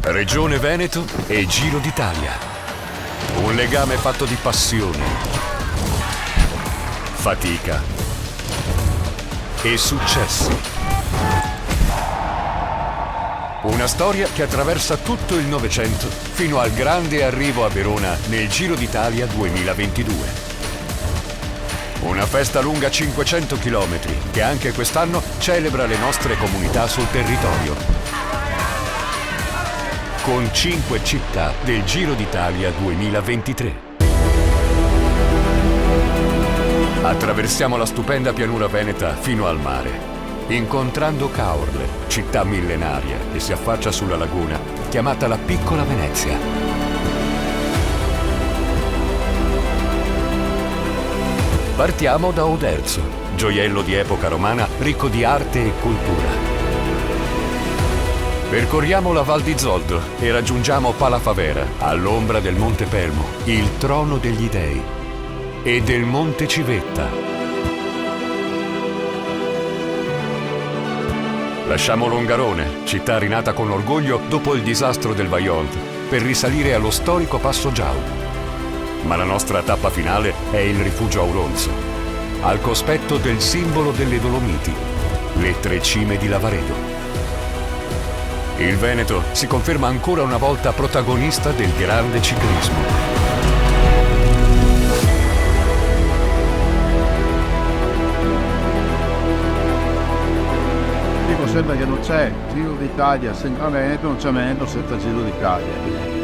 Regione Veneto e Giro d'Italia. Un legame fatto di passione, fatica e successi. Una storia che attraversa tutto il Novecento fino al grande arrivo a Verona nel Giro d'Italia 2022. Una festa lunga 500 km che anche quest'anno celebra le nostre comunità sul territorio. Con 5 città del Giro d'Italia 2023. Attraversiamo la stupenda pianura veneta fino al mare, incontrando Caorle, città millenaria che si affaccia sulla laguna, chiamata la Piccola Venezia. Partiamo da Oderzo, gioiello di epoca romana ricco di arte e cultura. Percorriamo la Val di Zoldo e raggiungiamo Palafavera, all'ombra del Monte Pelmo, il trono degli dei, e del Monte Civetta. Lasciamo Longarone, città rinata con orgoglio dopo il disastro del Vajont, per risalire allo storico Passo Giau. Ma la nostra tappa finale è il rifugio Auronzo, al cospetto del simbolo delle Dolomiti, le 3 cime di Lavaredo. Il Veneto si conferma ancora una volta protagonista del grande ciclismo. Dico sempre che non c'è Giro d'Italia senza Veneto, non c'è Veneto senza Giro d'Italia.